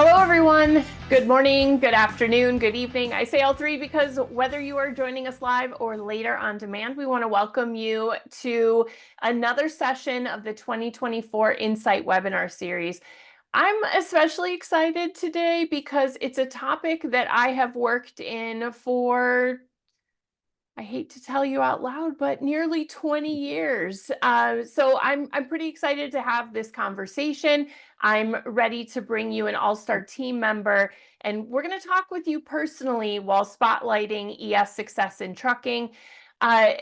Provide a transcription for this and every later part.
Hello, everyone. Good morning, good afternoon, good evening. I say all three because whether you are joining us live or later on demand, we want to welcome you to another session of the 2024 Insight webinar series. I'm especially excited today because it's a topic that I have worked in for, I hate to tell you out loud, but nearly 20 years. So I'm pretty excited to have this conversation. I'm ready to bring you an all-star team member, and we're going to talk with you personally while spotlighting ES success in trucking. Uh,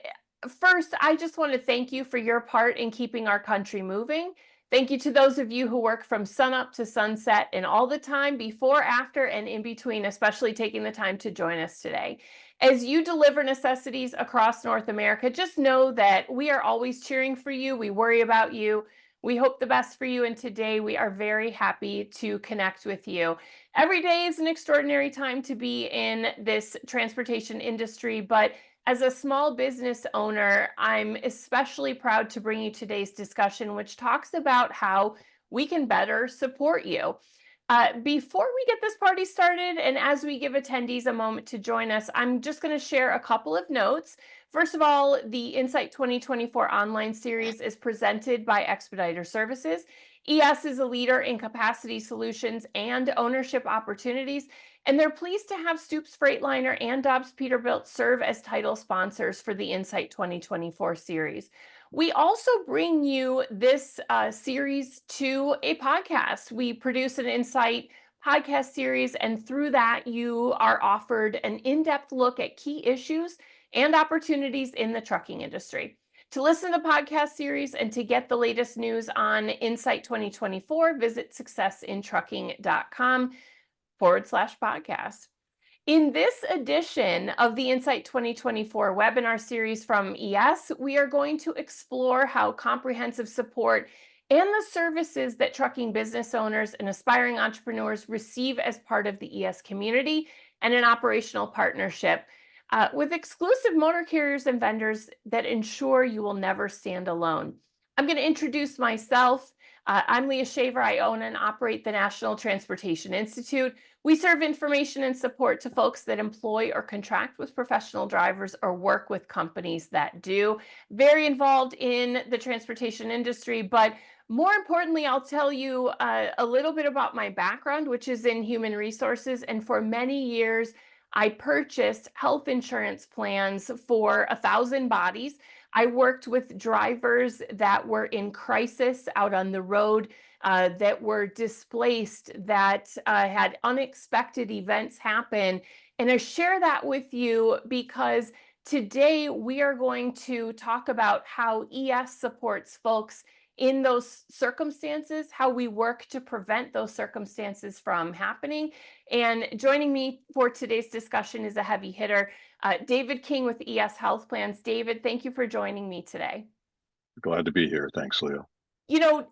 First, I just want to thank you for your part in keeping our country moving. Thank you to those of you who work from sunup to sunset and all the time before, after, and in between, especially taking the time to join us today. As you deliver necessities across North America, just know that we are always cheering for you. We worry about you. We hope the best for you. And today we are very happy to connect with you. Every day is an extraordinary time to be in this transportation industry, but as a small business owner, I'm especially proud to bring you today's discussion, which talks about how we can better support you. Before we get this party started, and as we give attendees a moment to join us, I'm just going to share a couple of notes. First of all, the Insight 2024 online series is presented by Expediter Services. ES is a leader in capacity solutions and ownership opportunities, and they're pleased to have Stoops Freightliner and Dobbs Peterbilt serve as title sponsors for the Insight 2024 series. We also bring you this series to a podcast. We produce an Insight podcast series, and through that, you are offered an in-depth look at key issues and opportunities in the trucking industry. To listen to the podcast series and to get the latest news on Insight 2024, visit successintrucking.com/podcast. In this edition of the Insight 2024 webinar series from ES, we are going to explore how comprehensive support and the services that trucking business owners and aspiring entrepreneurs receive as part of the ES community and an operational partnership with exclusive motor carriers and vendors that ensure you will never stand alone. I'm going to introduce myself. I'm Leah Shaver. I own and operate the National Transportation Institute. We serve information and support to folks that employ or contract with professional drivers or work with companies that do. Very involved in the transportation industry, but more importantly, I'll tell you a little bit about my background, which is in human resources. And for many years, I purchased health insurance plans for 1,000 bodies. I worked with drivers that were in crisis out on the road, that were displaced, that had unexpected events happen. And I share that with you because today we are going to talk about how ES supports folks in those circumstances, how we work to prevent those circumstances from happening. And joining me for today's discussion is a heavy hitter, David King with ES Health Plans. David, thank you for joining me today. Glad to be here. Thanks, Leah. You know,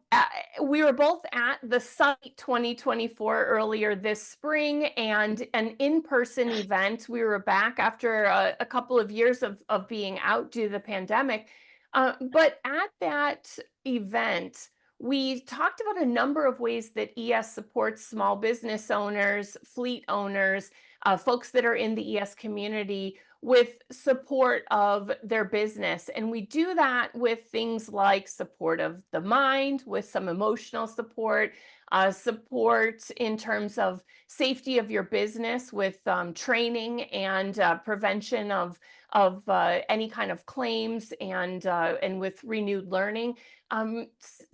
we were both at the Summit 2024 earlier this spring, and an in-person event. We were back after a couple of years of being out due to the pandemic. But at that event, we talked about a number of ways that ES supports small business owners, fleet owners, folks that are in the ES community with support of their business. And we do that with things like support of the mind, with some emotional support, support in terms of safety of your business with training and prevention of any kind of claims, and with renewed learning,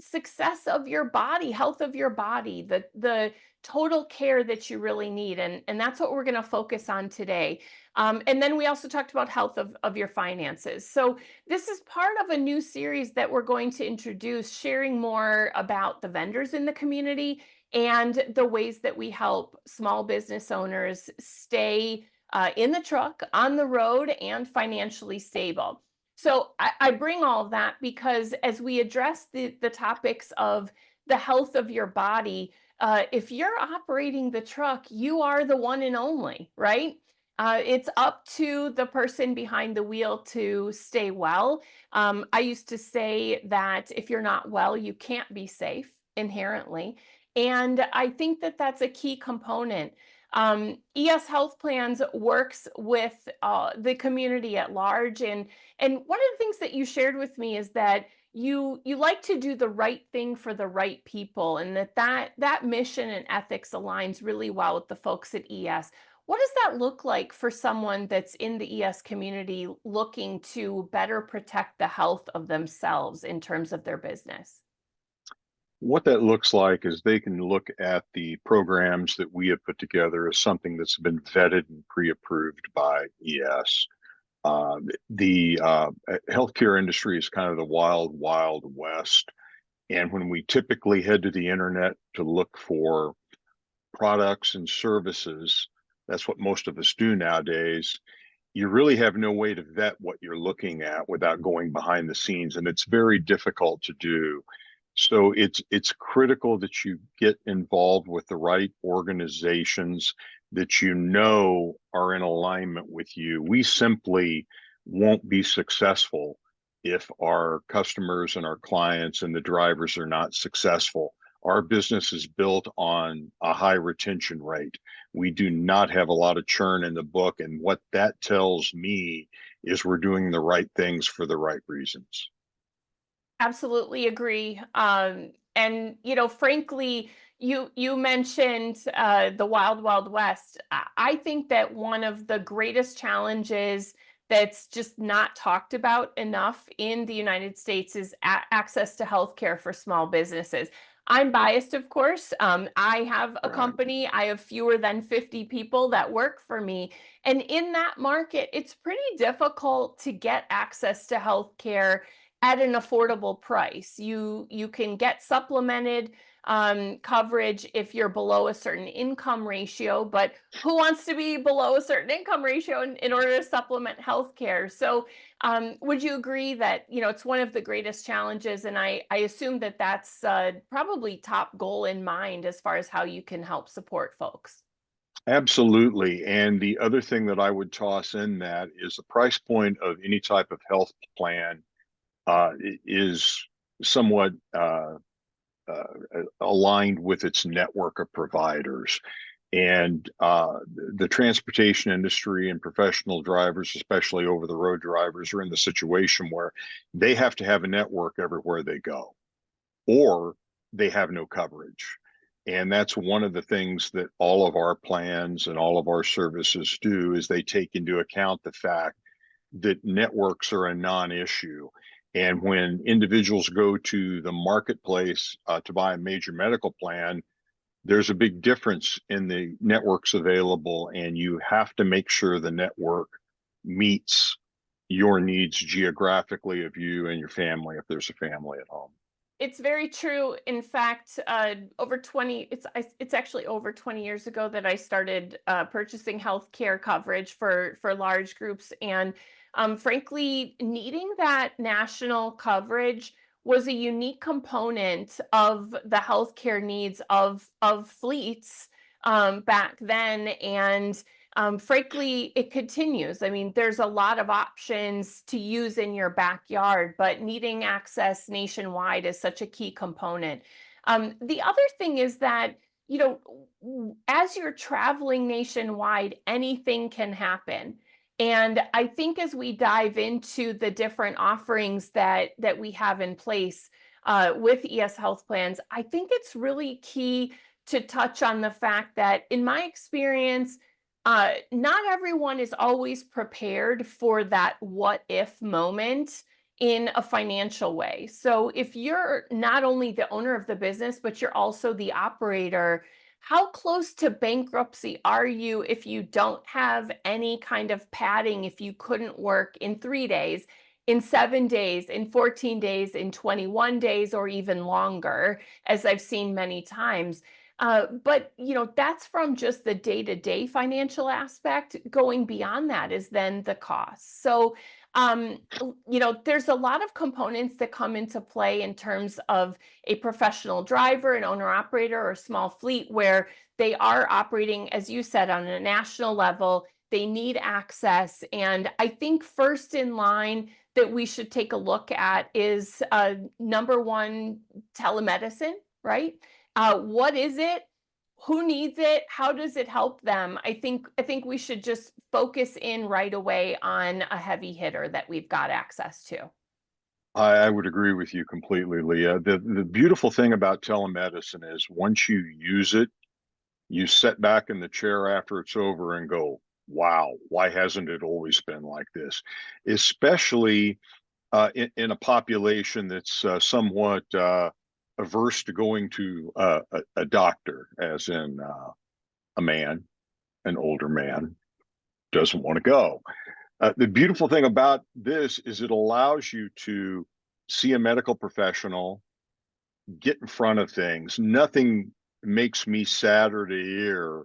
success of your body, health of your body, the total care that you really need. And that's what we're going to focus on today. And then we also talked about health of your finances. So this is part of a new series that we're going to introduce, sharing more about the vendors in the community and the ways that we help small business owners stay in the truck, on the road, and financially stable. So I bring all of that because as we address the topics of the health of your body, if you're operating the truck, you are the one and only, right? It's up to the person behind the wheel to stay well. I used to say that if you're not well, you can't be safe inherently. And I think that that's a key component. ES Health Plans works with the community at large, and one of the things that you shared with me is that you like to do the right thing for the right people, and that mission and ethics aligns really well with the folks at ES. What does that look like for someone that's in the ES community looking to better protect the health of themselves in terms of their business? What that looks like is they can look at the programs that we have put together as something that's been vetted and pre-approved by ES. The healthcare industry is kind of the wild, wild west. And when we typically head to the internet to look for products and services, that's what most of us do nowadays. You really have no way to vet what you're looking at without going behind the scenes, and it's very difficult to do. So it's critical that you get involved with the right organizations that you know are in alignment with you. We simply won't be successful if our customers and our clients and the drivers are not successful. Our business is built on a high retention rate. We do not have a lot of churn in the book, and what that tells me is we're doing the right things for the right reasons. Absolutely agree. And frankly, you mentioned the wild, wild west. I think that one of the greatest challenges that's just not talked about enough in the United States is access to healthcare for small businesses. I'm biased, of course. I have a Right. company. I have fewer than 50 people that work for me. And in that market, it's pretty difficult to get access to healthcare at an affordable price. You can get supplemented coverage if you're below a certain income ratio, but who wants to be below a certain income ratio in order to supplement healthcare? So, would you agree that it's one of the greatest challenges? And I assume that that's probably top goal in mind as far as how you can help support folks. Absolutely. And the other thing that I would toss in that is the price point of any type of health plan is somewhat uh, aligned with its network of providers. And the transportation industry and professional drivers, especially over the road drivers, are in the situation where they have to have a network everywhere they go, or they have no coverage. And that's one of the things that all of our plans and all of our services do is they take into account the fact that networks are a non-issue. And when individuals go to the marketplace to buy a major medical plan, there's a big difference in the networks available, and you have to make sure the network meets your needs geographically of you and your family if there's a family at home. It's very true. In fact, over 20, it's actually over 20 years ago that I started purchasing healthcare coverage for large groups. And frankly, needing that national coverage was a unique component of the healthcare needs of fleets back then. And frankly, it continues. I mean, there's a lot of options to use in your backyard, but needing access nationwide is such a key component. The other thing is that, as you're traveling nationwide, anything can happen. And I think as we dive into the different offerings that we have in place with ES Health Plans, I think it's really key to touch on the fact that, in my experience, not everyone is always prepared for that what if moment in a financial way. So if you're not only the owner of the business, but you're also the operator, how close to bankruptcy are you if you don't have any kind of padding, if you couldn't work in 3 days, in 7 days, in 14 days, in 21 days, or even longer, as I've seen many times? But that's from just the day-to-day financial aspect. Going beyond that is then the cost. So, there's a lot of components that come into play in terms of a professional driver, an owner operator, or a small fleet where they are operating, as you said, on a national level. They need access. And I think first in line that we should take a look at is number one, telemedicine, right? What is it? Who needs it? How does it help them? I think we should just focus in right away on a heavy hitter that we've got access to. I would agree with you completely, Leah. The beautiful thing about telemedicine is once you use it, you sit back in the chair after it's over and go, wow, why hasn't it always been like this? Especially in a population that's somewhat averse to going to a doctor, as in a man, an older man, doesn't want to go. The beautiful thing about this is it allows you to see a medical professional, get in front of things. Nothing makes me sadder to hear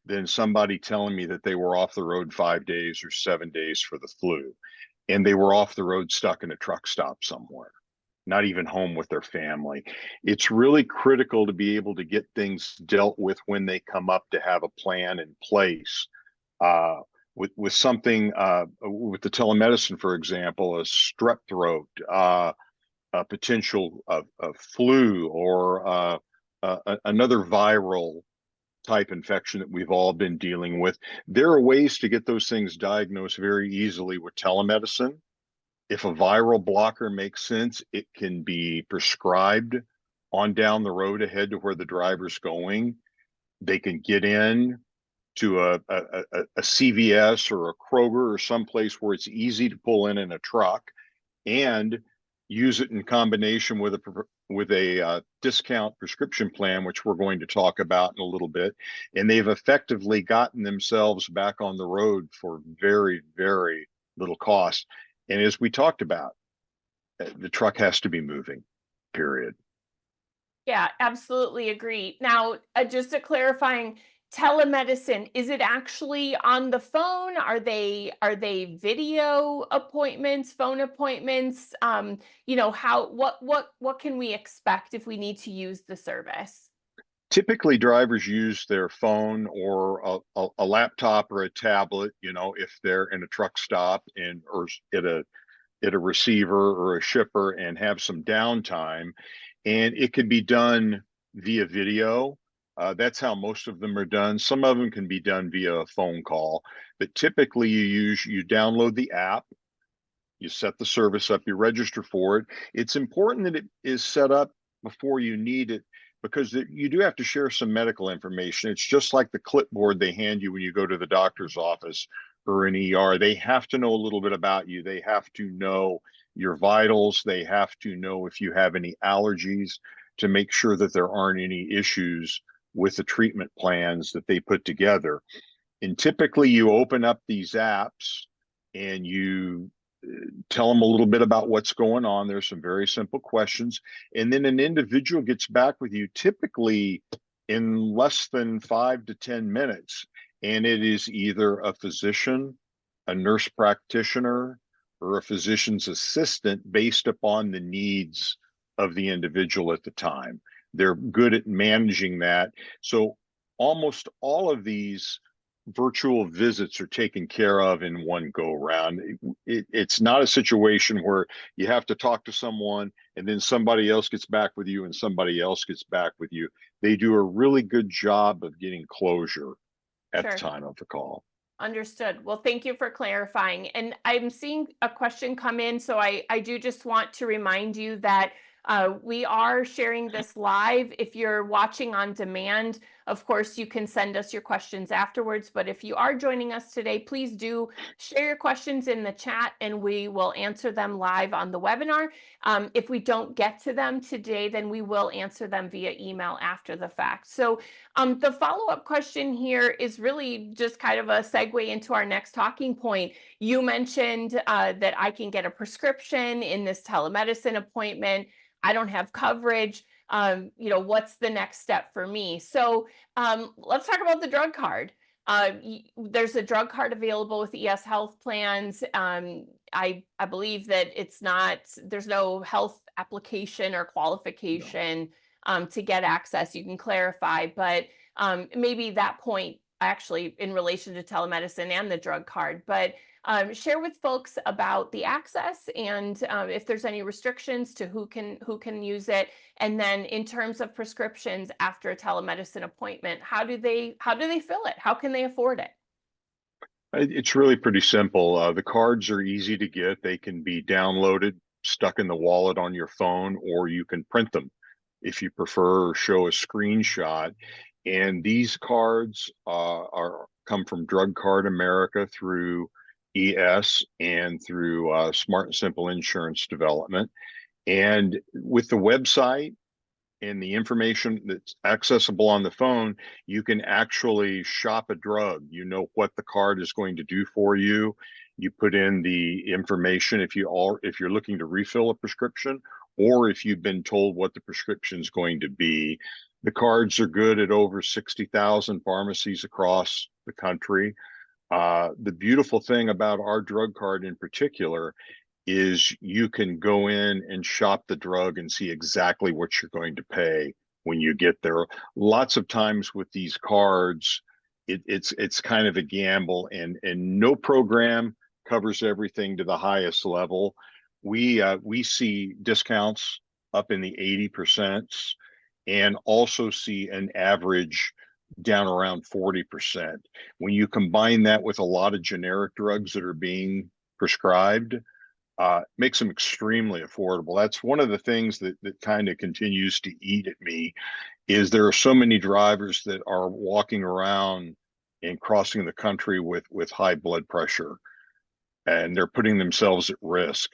than somebody telling me that they were off the road 5 days or 7 days for the flu, and they were off the road stuck in a truck stop somewhere, not even home with their family. It's really critical to be able to get things dealt with when they come up, to have a plan in place. With something with the telemedicine, for example, a strep throat, a potential of flu, or another viral type infection that we've all been dealing with. There are ways to get those things diagnosed very easily with telemedicine. If a viral blocker makes sense, it can be prescribed on down the road ahead to where the driver's going. They can get in to a CVS or a Kroger or someplace where it's easy to pull in a truck, and use it in combination with a discount prescription plan, which we're going to talk about in a little bit. And they've effectively gotten themselves back on the road for very, very little cost. And as we talked about, the truck has to be moving, period. Yeah, absolutely agree. Now, just a clarifying, telemedicine, is it actually on the phone? Are they video appointments, phone appointments? How what can we expect if we need to use the service? Typically, drivers use their phone or a laptop or a tablet, if they're in a truck stop and or at a receiver or a shipper and have some downtime. And it can be done via video. That's how most of them are done. Some of them can be done via a phone call, but typically you download the app, you set the service up, you register for it. It's important that it is set up before you need it, because you do have to share some medical information. It's just like the clipboard they hand you when you go to the doctor's office or an ER. They have to know a little bit about you. They have to know your vitals. They have to know if you have any allergies, to make sure that there aren't any issues with the treatment plans that they put together. And typically you open up these apps and you tell them a little bit about what's going on. There's some very simple questions. And then an individual gets back with you, typically in less than 5 to 10 minutes. And it is either a physician, a nurse practitioner, or a physician's assistant based upon the needs of the individual at the time. They're good at managing that. So almost all of these virtual visits are taken care of in one go round. It's not a situation where you have to talk to someone and then somebody else gets back with you and somebody else gets back with you. They do a really good job of getting closure at the Sure. time of the call. Understood. Well, thank you for clarifying. And I'm seeing a question come in, so I do just want to remind you that we are sharing this live. If you're watching on demand, of course, you can send us your questions afterwards. But if you are joining us today, please do share your questions in the chat and we will answer them live on the webinar. If we don't get to them today, then we will answer them via email after the fact. So the follow-up question here is really just kind of a segue into our next talking point. You mentioned that I can get a prescription in this telemedicine appointment. I don't have coverage. What's the next step for me? So let's talk about the drug card. There's a drug card available with ES Health plans. I believe that there's no health application or No. qualification to get access. You can clarify, but maybe that point actually in relation to telemedicine and the drug card. But Share with folks about the access and if there's any restrictions to who can use it. And then in terms of prescriptions after a telemedicine appointment, how do they fill it? How can they afford it? It's really pretty simple. The cards are easy to get. They can be downloaded, stuck in the wallet on your phone, or you can print them if you prefer, or show a screenshot. And these cards are come from Drug Card America through ES and through Smart and Simple Insurance Development. And with the website and the information that's accessible on the phone, you can actually shop a drug. You know what the card is going to do for you. You put in the information if you're looking to refill a prescription, or if you've been told what the prescription is going to be. The cards are good at over 60,000 pharmacies across the country. The beautiful thing about our drug card in particular is you can go in and shop the drug and see exactly what you're going to pay when you get there. Lots of times with these cards, it's kind of a gamble, and no program covers everything to the highest level. We see discounts up in the 80% and also see an average down around 40%. When you combine that with a lot of generic drugs that are being prescribed, makes them extremely affordable. That's one of the things that kind of continues to eat at me, is there are so many drivers that are walking around and crossing the country with high blood pressure, and they're putting themselves at risk.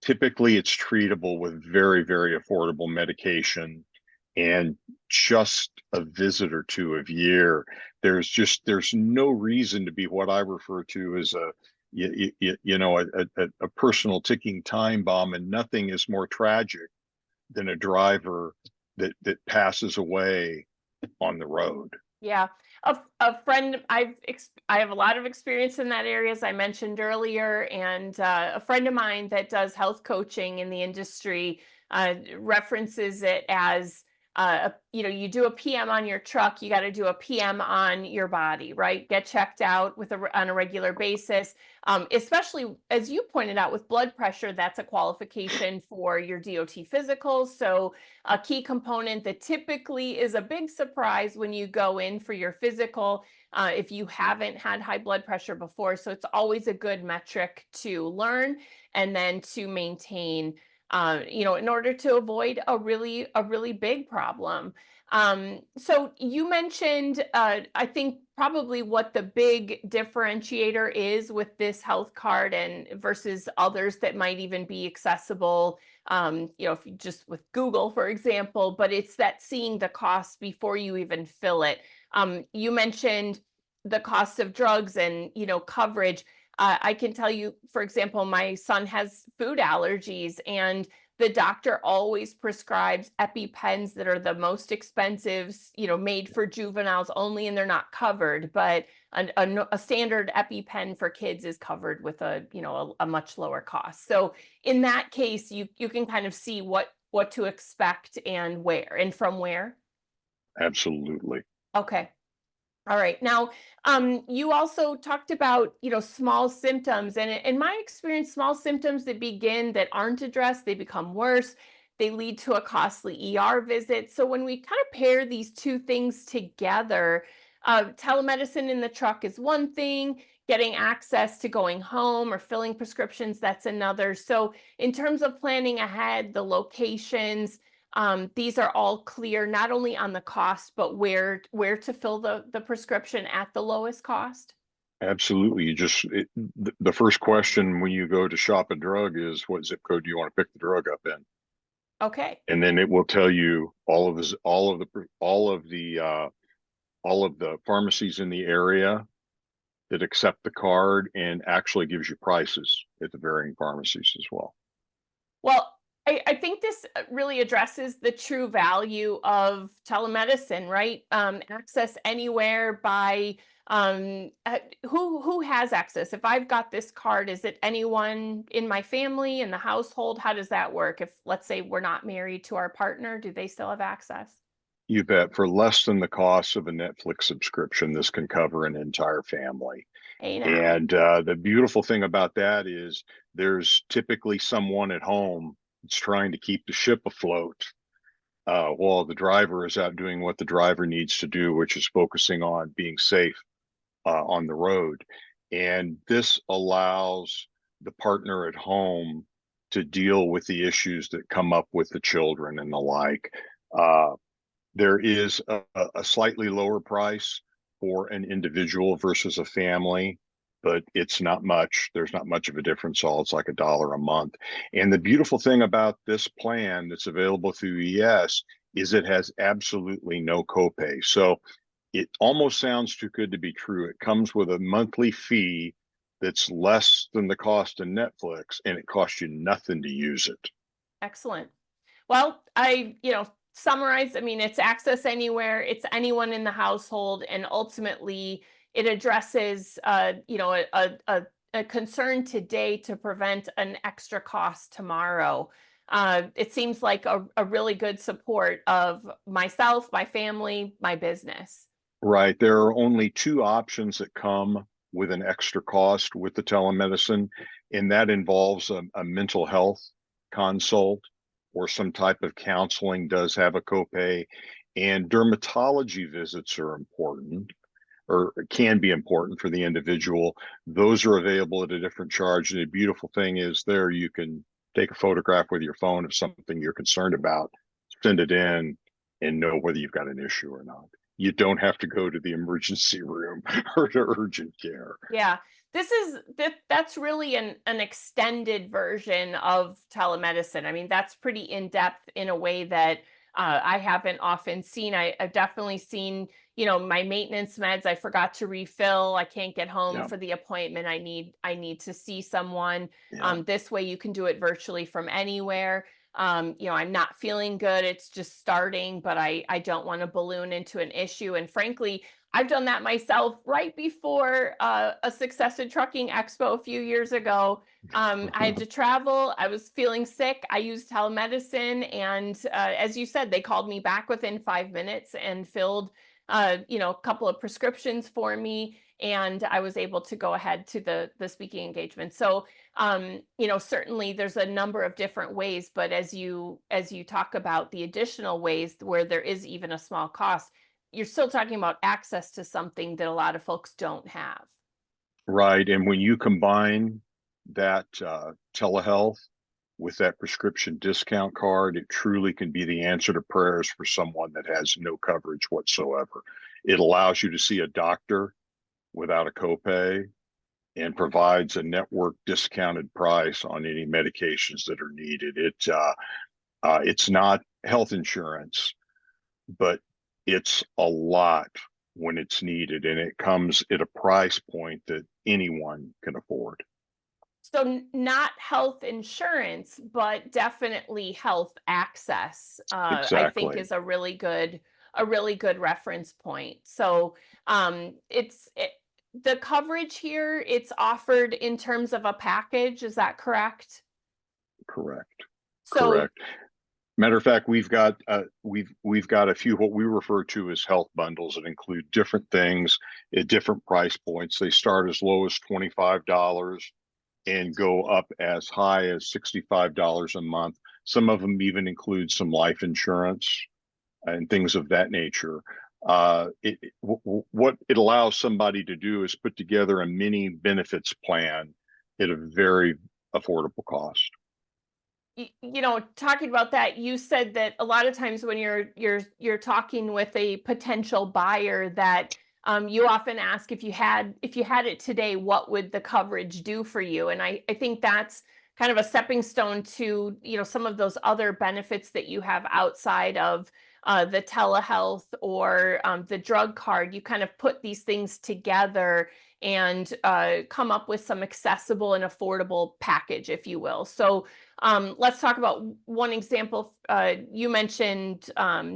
Typically, it's treatable with very, very affordable medication and just a visit or two a year. There's no reason to be what I refer to as a personal ticking time bomb, and nothing is more tragic than a driver that passes away on the road. Yeah. A friend, I have a lot of experience in that area, as I mentioned earlier, and a friend of mine that does health coaching in the industry references it as you do a PM on your truck, you got to do a PM on your body, right? Get checked out on a regular basis. Especially as you pointed out with blood pressure, that's a qualification for your DOT physical. So a key component that typically is a big surprise when you go in for your physical, if you haven't had high blood pressure before. So it's always a good metric to learn and then to maintain, in order to avoid a really big problem. So you mentioned, I think probably what the big differentiator is with this health card and versus others that might even be accessible, if you just with Google, for example, but it's that seeing the cost before you even fill it. You mentioned the cost of drugs and, coverage. I can tell you, for example, my son has food allergies, and the doctor always prescribes EpiPens that are the most expensive, made for juveniles only, and they're not covered. But a standard EpiPen for kids is covered with a much lower cost. So in that case, you can kind of see what to expect and where and from where. Absolutely. Okay. All right. Now, you also talked about, small symptoms, and in my experience, small symptoms that begin that aren't addressed, they become worse. They lead to a costly ER visit. So when we kind of pair these two things together, telemedicine in the truck is one thing. Getting access to going home or filling prescriptions, that's another. So in terms of planning ahead, the locations, these are all clear, not only on the cost, but where to fill the prescription at the lowest cost. Absolutely. The first question when you go to shop a drug is, what zip code do you want to pick the drug up in? Okay. And then it will tell you all of the pharmacies in the area that accept the card, and actually gives you prices at the varying pharmacies as well. Well, I think this really addresses the true value of telemedicine, right? Access anywhere by who has access. If I've got this card, is it anyone in my family, in the household? How does that work? If, let's say, we're not married to our partner, do they still have access? You bet. For less than the cost of a Netflix subscription, this can cover an entire family. Hey now. And the beautiful thing about that is there's typically someone at home that's trying to keep the ship afloat while the driver is out doing what the driver needs to do, which is focusing on being safe on the road. And this allows the partner at home to deal with the issues that come up with the children and the like. Uh, there is a slightly lower price for an individual versus a family, but it's not much. There's not much of a difference. All it's like $1 a month. And the beautiful thing about this plan that's available through ES is it has absolutely no copay. So it almost sounds too good to be true. It comes with a monthly fee that's less than the cost of Netflix, and it costs you nothing to use it. Excellent. Well, summarize, I mean, it's access anywhere, it's anyone in the household, and ultimately it addresses, a concern today to prevent an extra cost tomorrow. It seems like a really good support of myself, my family, my business. Right. There are only two options that come with an extra cost with the telemedicine, and that involves a mental health consult or some type of counseling does have a copay, and dermatology visits are important or can be important for the individual. Those are available at a different charge. And the beautiful thing is there you can take a photograph with your phone of something you're concerned about, send it in, and know whether you've got an issue or not. You don't have to go to the emergency room or to urgent care. Yeah. That's really an extended version of telemedicine. I mean, that's pretty in depth in a way that I haven't often seen. I've definitely seen, my maintenance meds I forgot to refill. I can't get home Yeah, for the appointment. I need to see someone. yeah. This way you can do it virtually from anywhere. I'm not feeling good. It's just starting, but I don't want to balloon into an issue. And frankly, I've done that myself right before a Successive Trucking Expo a few years ago. I had to travel. I was feeling sick. I used telemedicine, and as you said, they called me back within 5 minutes and filled, a couple of prescriptions for me, and I was able to go ahead to the speaking engagement. So, certainly there's a number of different ways, but as you talk about the additional ways where there is even a small cost, you're still talking about access to something that a lot of folks don't have. Right. And when you combine that telehealth with that prescription discount card, it truly can be the answer to prayers for someone that has no coverage whatsoever. It allows you to see a doctor without a copay and provides a network discounted price on any medications that are needed. It's not health insurance, but it's a lot when it's needed, and it comes at a price point that anyone can afford. So not health insurance, but definitely health access, I think Exactly. is a really good reference point. So the coverage here, it's offered in terms of a package, is that correct? Correct. So Correct. Matter of fact, we've got a few what we refer to as health bundles that include different things at different price points. They start as low as $25 and go up as high as $65 a month. Some of them even include some life insurance and things of that nature. What it allows somebody to do is put together a mini benefits plan at a very affordable cost. talking about that, you said that a lot of times when you're talking with a potential buyer that you often ask if you had it today, what would the coverage do for you? And I think that's kind of a stepping stone to some of those other benefits that you have outside of the telehealth or the drug card. You kind of put these things together and come up with some accessible and affordable package, if you will. So let's talk about one example. You mentioned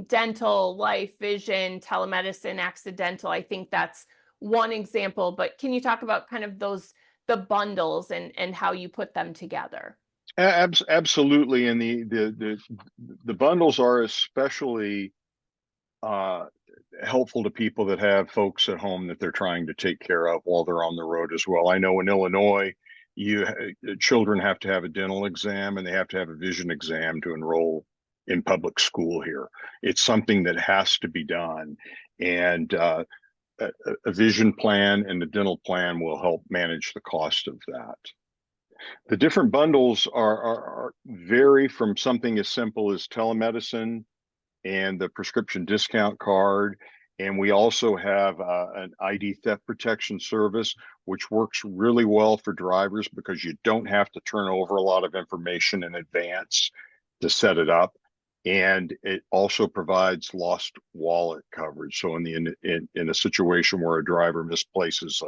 dental, life, vision, telemedicine, accidental. I think that's one example, but can you talk about kind of the bundles and how you put them together? Absolutely, and the bundles are especially uh, helpful to people that have folks at home that they're trying to take care of while they're on the road as well. I know in Illinois, children have to have a dental exam and they have to have a vision exam to enroll in public school here. It's something that has to be done, and a vision plan and the dental plan will help manage the cost of that. The different bundles are vary from something as simple as telemedicine and the prescription discount card. And we also have an ID theft protection service, which works really well for drivers because you don't have to turn over a lot of information in advance to set it up. And it also provides lost wallet coverage. So in a situation where a driver misplaces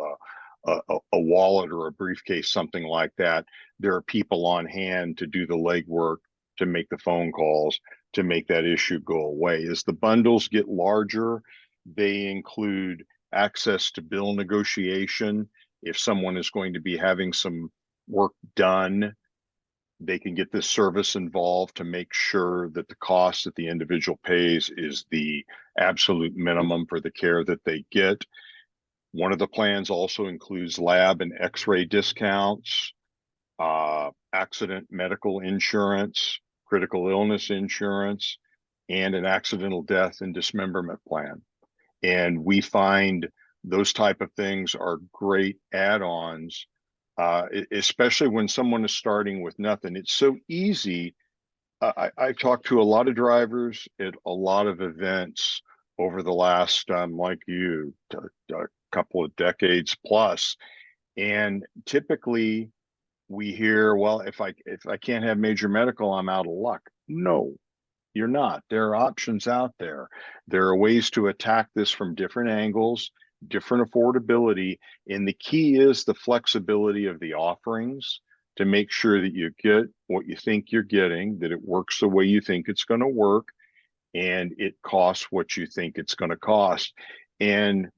a wallet or a briefcase, something like that, there are people on hand to do the legwork, to make the phone calls, to make that issue go away. As the bundles get larger, they include access to bill negotiation. If someone is going to be having some work done, they can get this service involved to make sure that the cost that the individual pays is the absolute minimum for the care that they get. One of the plans also includes lab and x-ray discounts, accident medical insurance, critical illness insurance, and an accidental death and dismemberment plan. And we find those type of things are great add-ons, especially when someone is starting with nothing. It's so easy. I've talked to a lot of drivers at a lot of events over the last, like you, a couple of decades plus, and typically we hear, well, if I can't have major medical, I'm out of luck. No, you're not. There are options out there. There are ways to attack this from different angles, different affordability. And the key is the flexibility of the offerings to make sure that you get what you think you're getting, that it works the way you think it's going to work, and it costs what you think it's going to cost. And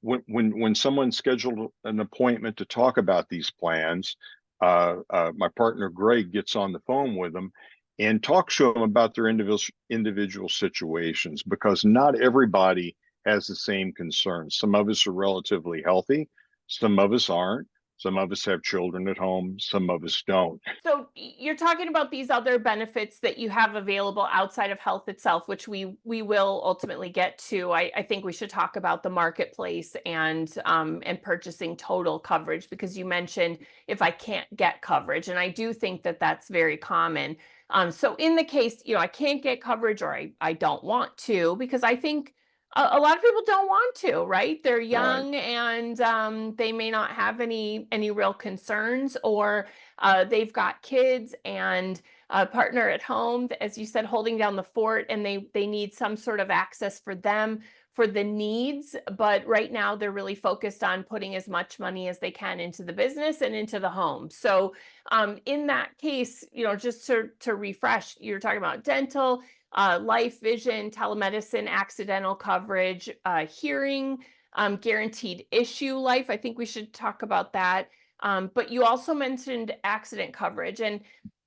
when someone scheduled an appointment to talk about these plans, my partner Greg gets on the phone with them and talks to them about their individual situations, because not everybody has the same concerns. Some of us are relatively healthy, some of us aren't. Some of us have children at home, some of us don't. So you're talking about these other benefits that you have available outside of health itself, which we will ultimately get to. I think we should talk about the marketplace and purchasing total coverage, because you mentioned if I can't get coverage, and I do think that that's very common. So in the case, I can't get coverage, or I don't want to, because I think a lot of people don't want to, right? They're Right. young, and they may not have any real concerns, or they've got kids and a partner at home, as you said, holding down the fort, and they need some sort of access for them for the needs. But right now they're really focused on putting as much money as they can into the business and into the home. So in that case, just to refresh, you're talking about dental, life, vision, telemedicine, accidental coverage, hearing, guaranteed issue life. I think we should talk about that. But you also mentioned accident coverage. And,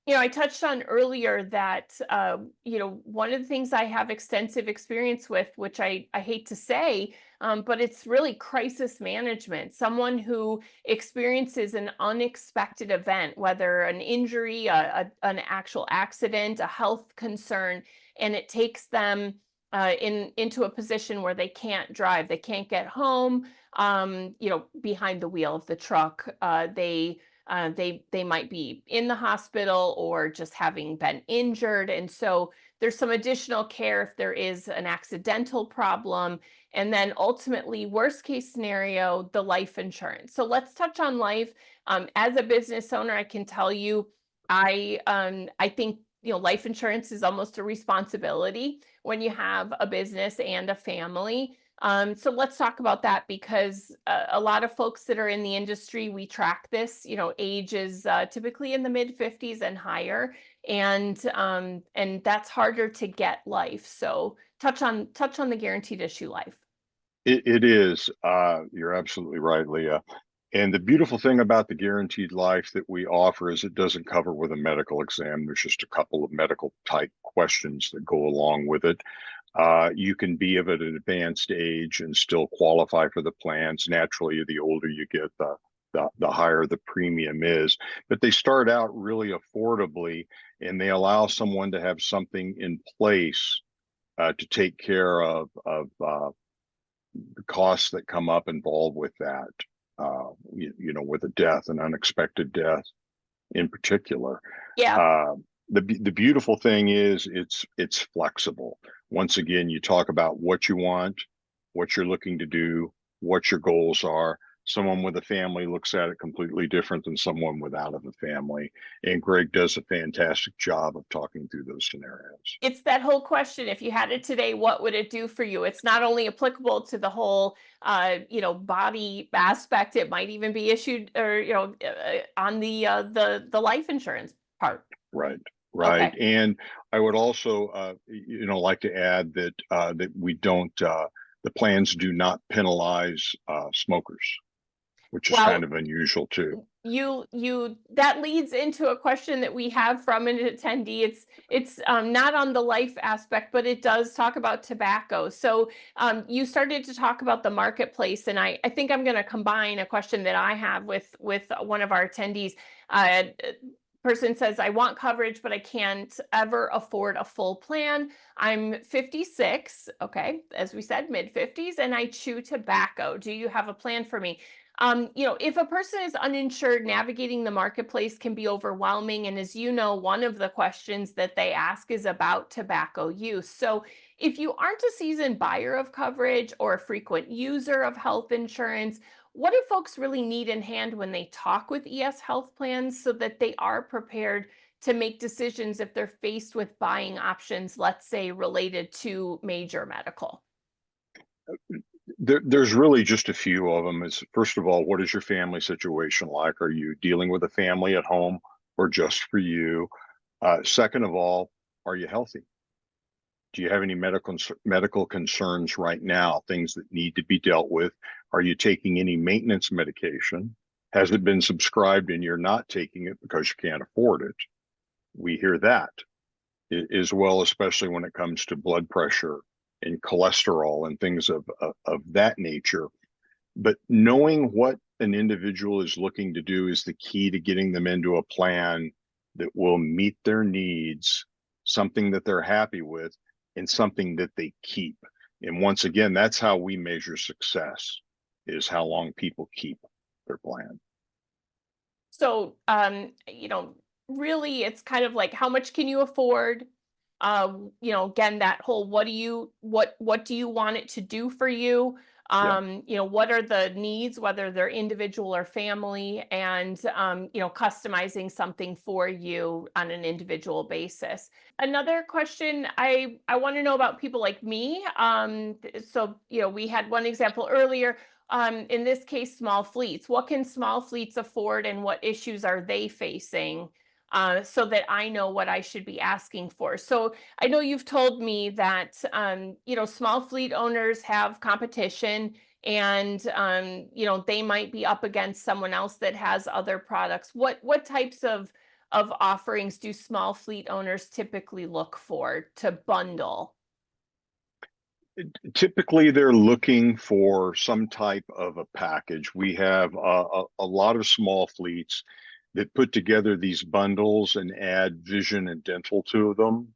I touched on earlier that, one of the things I have extensive experience with, which I hate to say, but it's really crisis management. Someone who experiences an unexpected event, whether an injury, an actual accident, a health concern, and it takes them into a position where they can't drive, they can't get home, behind the wheel of the truck. They might be in the hospital or just having been injured. And so there's some additional care if there is an accidental problem. And then ultimately, worst case scenario, the life insurance. So let's touch on life. As a business owner, I can tell you, I think life insurance is almost a responsibility when you have a business and a family. So let's talk about that, because a lot of folks that are in the industry, we track this. Age is typically in the mid 50s and higher, and that's harder to get life. So touch on the guaranteed issue life. It is. You're absolutely right, Leah. And the beautiful thing about the guaranteed life that we offer is it doesn't cover with a medical exam. There's just a couple of medical type questions that go along with it. You can be of an advanced age and still qualify for the plans. Naturally, the older you get, the higher the premium is. But they start out really affordably, and they allow someone to have something in place to take care of the costs that come up involved with that. With a death, an unexpected death in particular. Yeah. Uh, the beautiful thing is it's flexible. Once again, you talk about what you want, what you're looking to do, what your goals are. Someone with a family looks at it completely different than someone without a family. And Greg does a fantastic job of talking through those scenarios. It's that whole question, if you had it today, what would it do for you? It's not only applicable to the whole, body aspect, it might even be issued or, on the life insurance part. Right, right. Okay. And I would also, like to add that we don't, the plans do not penalize smokers, which is kind Well, of unusual too. you that leads into a question that we have from an attendee. It's not on the life aspect, but it does talk about tobacco. So you started to talk about the marketplace, and I think I'm going to combine a question that I have with one of our attendees. Person says, I want coverage, but I can't ever afford a full plan. I'm 56, okay, as we said, mid 50s, and I chew tobacco. Do you have a plan for me? If a person is uninsured, navigating the marketplace can be overwhelming. And as you know, one of the questions that they ask is about tobacco use. So if you aren't a seasoned buyer of coverage or a frequent user of health insurance, what do folks really need in hand when they talk with ES health plans so that they are prepared to make decisions if they're faced with buying options, let's say related to major medical? There's really just a few of them. Is first of all, what is your family situation like? Are you dealing with a family at home or just for you? Second of all, are you healthy? Do you have any medical concerns right now, things that need to be dealt with? Are you taking any maintenance medication? Has it been subscribed and you're not taking it because you can't afford it? We hear that as well, especially when it comes to blood pressure and cholesterol and things of that nature. But knowing what an individual is looking to do is the key to getting them into a plan that will meet their needs, something that they're happy with, and something that they keep. And once again, that's how we measure success, is how long people keep their plan. So, really, it's kind of like how much can you afford? Again, that whole what do you want it to do for you? Yeah. What are the needs, whether they're individual or family, and customizing something for you on an individual basis. Another question I want to know about people like me. So we had one example earlier. In this case, small fleets. What can small fleets afford, and what issues are they facing? So that I know what I should be asking for. So I know you've told me that small fleet owners have competition, and they might be up against someone else that has other products. What types of offerings do small fleet owners typically look for to bundle? Typically, they're looking for some type of a package. We have a lot of small fleets that put together these bundles and add vision and dental to them.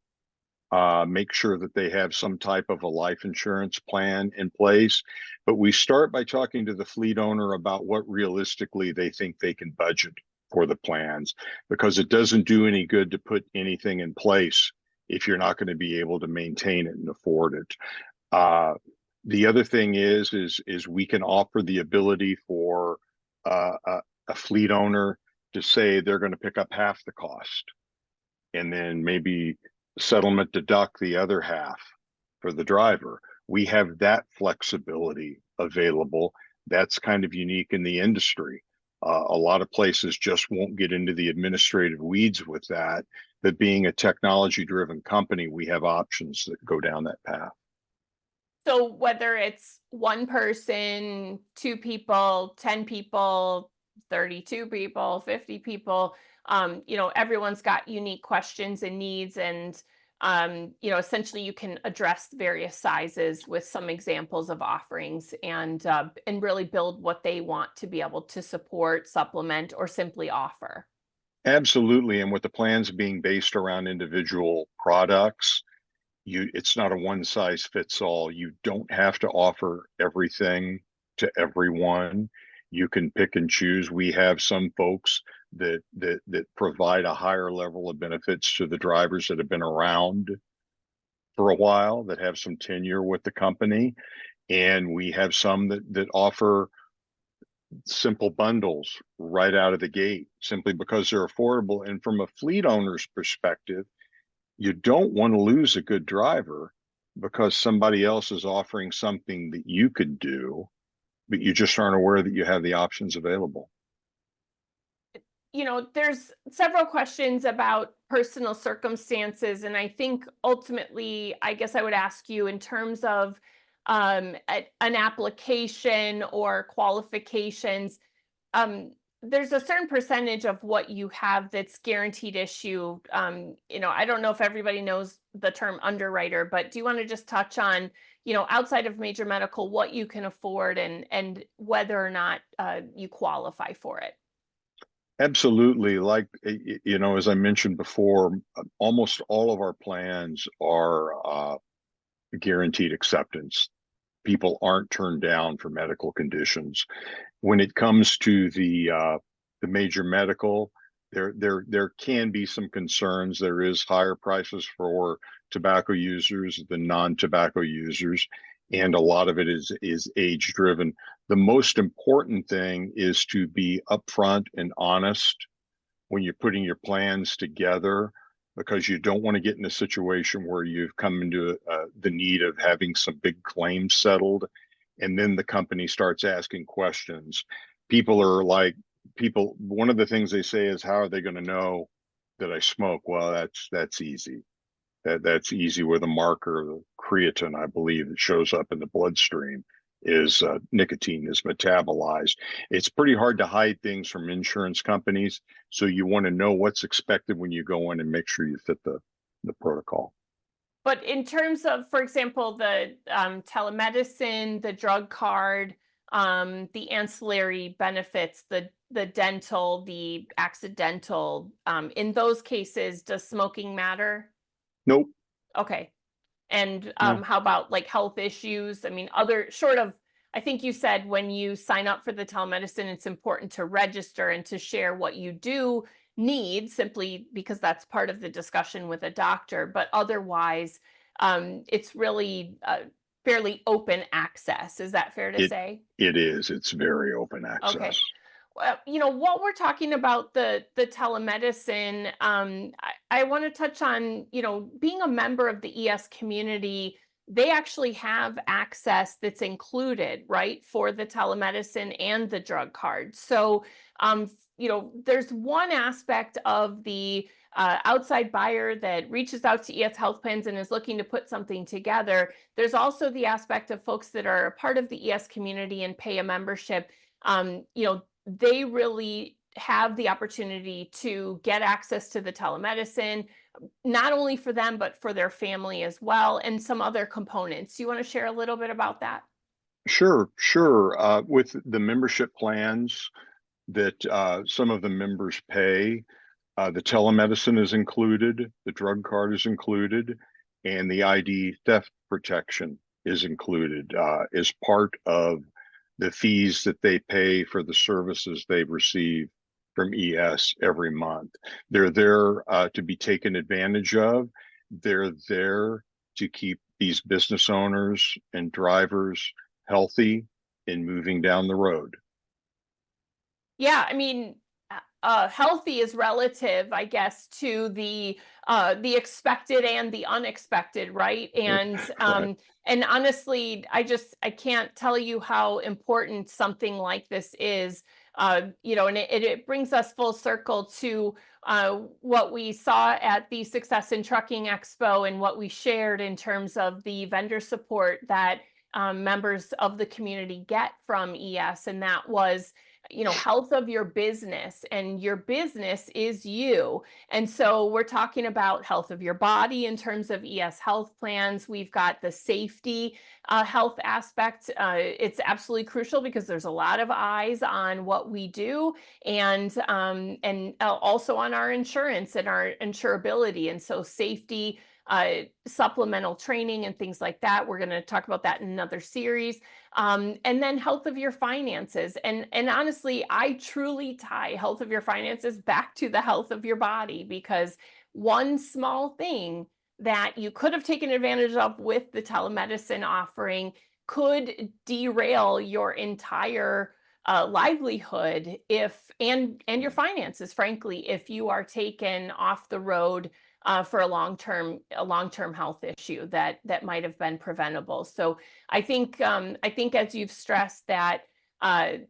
Make sure that they have some type of a life insurance plan in place. But we start by talking to the fleet owner about what realistically they think they can budget for the plans, because it doesn't do any good to put anything in place if you're not going to be able to maintain it and afford it. Uh, the other thing is we can offer the ability for a fleet owner to say they're going to pick up half the cost, and then maybe settlement deduct the other half for the driver. We have that flexibility available. That's kind of unique in the industry. A lot of places just won't get into the administrative weeds with that. But being a technology driven company, we have options that go down that path. So whether it's one person, two people, 10 people, 32 people, 50 people, everyone's got unique questions and needs, and essentially you can address various sizes with some examples of offerings and really build what they want to be able to support, supplement, or simply offer. Absolutely. And with the plans being based around individual products, it's not a one size fits all. You don't have to offer everything to everyone. You can pick and choose. We have some folks that provide a higher level of benefits to the drivers that have been around for a while, that have some tenure with the company. And we have some that offer simple bundles right out of the gate simply because they're affordable. And from a fleet owner's perspective, you don't want to lose a good driver because somebody else is offering something that you could do, but you just aren't aware that you have the options available. There's several questions about personal circumstances, and I think ultimately, I guess I would ask you in terms of an application or qualifications. There's a certain percentage of what you have that's guaranteed issue. I don't know if everybody knows the term underwriter, but do you want to just touch on, outside of major medical, what you can afford and whether or not you qualify for it? Absolutely. Like, as I mentioned before, almost all of our plans are guaranteed acceptance. People aren't turned down for medical conditions. When it comes to the major medical, there can be some concerns. There is higher prices for tobacco users than non-tobacco users, and a lot of it is age driven. The most important thing is to be upfront and honest when you're putting your plans together, because you don't want to get in a situation where you've come into the need of having some big claims settled, and then the company starts asking questions. People are like, one of the things they say is, how are they going to know that I smoke? Well, that's easy. That's easy with a marker, the creatine, I believe, that shows up in the bloodstream is nicotine is metabolized. It's pretty hard to hide things from insurance companies, so you want to know what's expected when you go in and make sure you fit the protocol. But in terms of, for example, the telemedicine, the drug card, the ancillary benefits, the dental, the accidental, in those cases, does smoking matter? Nope. Okay. And No. how about like health issues? I mean, other short of, I think you said when you sign up for the telemedicine, it's important to register and to share what you do need, simply because that's part of the discussion with a doctor. But otherwise, it's really fairly open access. Is that fair to It say? it is. It's very open Okay. access. Well, what we're talking about, the telemedicine, I want to touch on, being a member of the ES community. They actually have access that's included, right, for the telemedicine and the drug card. So, there's one aspect of the outside buyer that reaches out to ES health plans and is looking to put something together. There's also the aspect of folks that are a part of the ES community and pay a membership. They really have the opportunity to get access to the telemedicine, not only for them, but for their family as well, and some other components. You want to share a little bit about that? Sure, sure. With the membership plans that some of the members pay, the telemedicine is included, the drug card is included, and the ID theft protection is included as part of the fees that they pay for the services they receive from ES every month. They're there to be taken advantage of. They're there to keep these business owners and drivers healthy and moving down the road. Yeah, I mean, healthy is relative, I guess, to the expected and the unexpected, right? Correct. And honestly, I can't tell you how important something like this is. And it brings us full circle to what we saw at the Success in Trucking Expo and what we shared in terms of the vendor support that members of the community get from ES, and that was health of your business, and your business is you. And so we're talking about health of your body in terms of ES health plans. We've got the safety health aspect. It's absolutely crucial because there's a lot of eyes on what we do, and also on our insurance and our insurability. And so safety, supplemental training and things like that. We're going to talk about that in another series. And then health of your finances. And honestly, I truly tie health of your finances back to the health of your body, because one small thing that you could have taken advantage of with the telemedicine offering could derail your entire livelihood, and your finances, frankly, if you are taken off the road for a long-term health issue that might have been preventable. So I think as you've stressed that the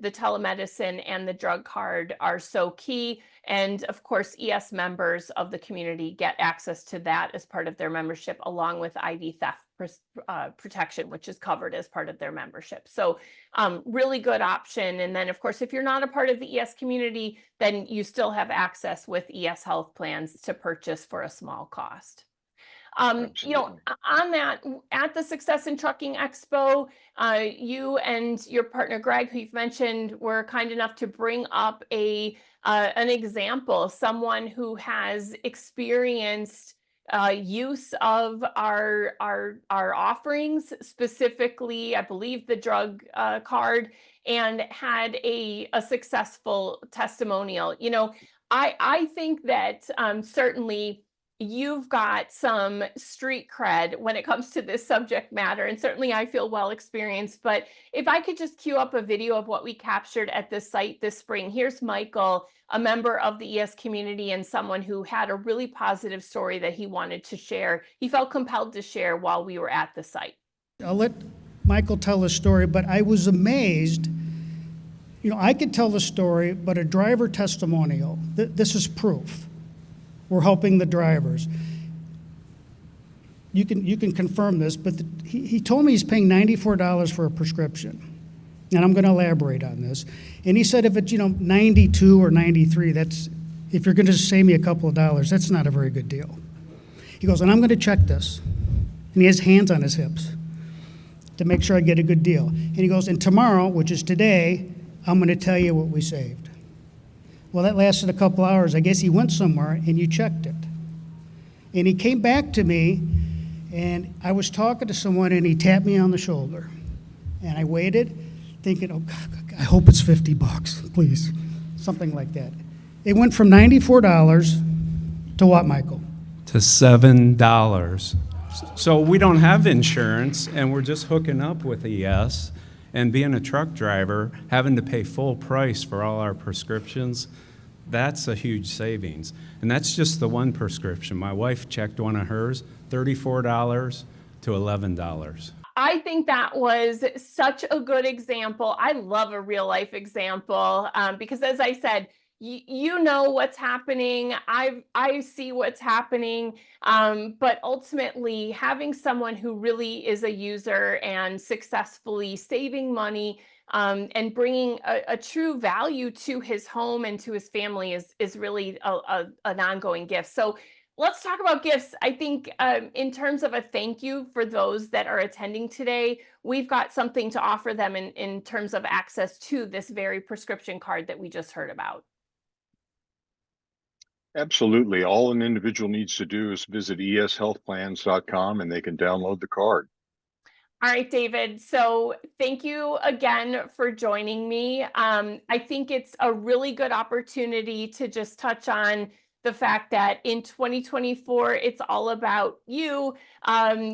telemedicine and the drug card are so key, and of course ES members of the community get access to that as part of their membership, along with ID theft protection, which is covered as part of their membership. So really good option. And then of course, if you're not a part of the ES community, then you still have access with ES health plans to purchase for a small cost. Absolutely. On that, at the Success in Trucking Expo, you and your partner Greg, who you've mentioned, were kind enough to bring up an example, someone who has experienced use of our offerings, specifically, I believe, the drug card, and had a successful testimonial. I think that certainly you've got some street cred when it comes to this subject matter, and certainly I feel well experienced. But if I could just cue up a video of what we captured at this site this spring. Here's Michael, a member of the ES community and someone who had a really positive story that he wanted to share. He felt compelled to share while we were at the site. I'll let Michael tell the story, but I was amazed. I could tell the story, but a driver testimonial, this is proof. We're helping the drivers. You can confirm this, but he told me he's paying $94 for a prescription. And I'm going to elaborate on this. And he said if it's, 92 or 93, if you're going to save me a couple of dollars, that's not a very good deal. He goes, and I'm going to check this. And he has hands on his hips to make sure I get a good deal. And he goes, and tomorrow, which is today, I'm going to tell you what we saved. Well, that lasted a couple hours. I guess he went somewhere and you checked it. And he came back to me, and I was talking to someone, and he tapped me on the shoulder. And I waited, thinking, oh, God, I hope it's $50, please. Something like that. It went from $94 to what, Michael? To $7. So we don't have insurance, and we're just hooking up with ES. And being a truck driver, having to pay full price for all our prescriptions, that's a huge savings. And that's just the one prescription. My wife checked one of hers, $34 to $11. I think that was such a good example. I love a real life example because, as I said, you know what's happening. I see what's happening. But ultimately, having someone who really is a user and successfully saving money and bringing a true value to his home and to his family is really an ongoing gift. So let's talk about gifts. I think in terms of a thank you for those that are attending today, we've got something to offer them in terms of access to this very prescription card that we just heard about. Absolutely. All an individual needs to do is visit eshealthplans.com and they can download the card. All right, David. So thank you again for joining me. I think it's a really good opportunity to just touch on the fact that in 2024, it's all about you,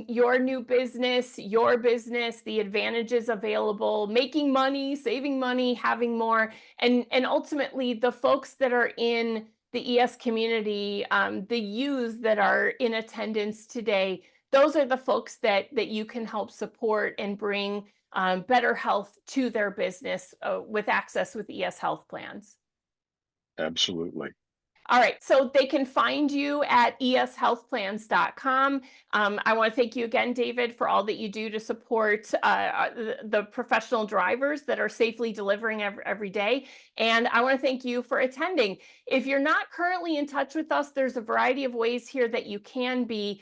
your new business, your business, the advantages available, making money, saving money, having more, and ultimately the folks that are in the ES community, the youths that are in attendance today. Those are the folks that you can help support and bring better health to their business with access with ES health plans. Absolutely. All right, so they can find you at eshealthplans.com. I want to thank you again, David, for all that you do to support the professional drivers that are safely delivering every day. And I want to thank you for attending. If you're not currently in touch with us, there's a variety of ways here that you can be.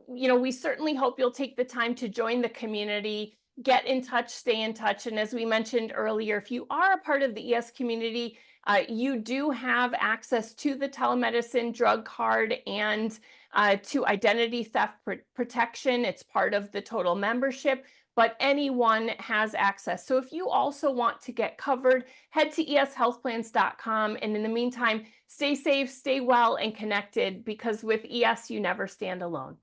We certainly hope you'll take the time to join the community, get in touch, stay in touch. And as we mentioned earlier, if you are a part of the ES community, you do have access to the telemedicine drug card and to identity theft protection. It's part of the total membership, but anyone has access. So if you also want to get covered, head to eshealthplans.com. And in the meantime, stay safe, stay well, and connected, because with ES, you never stand alone.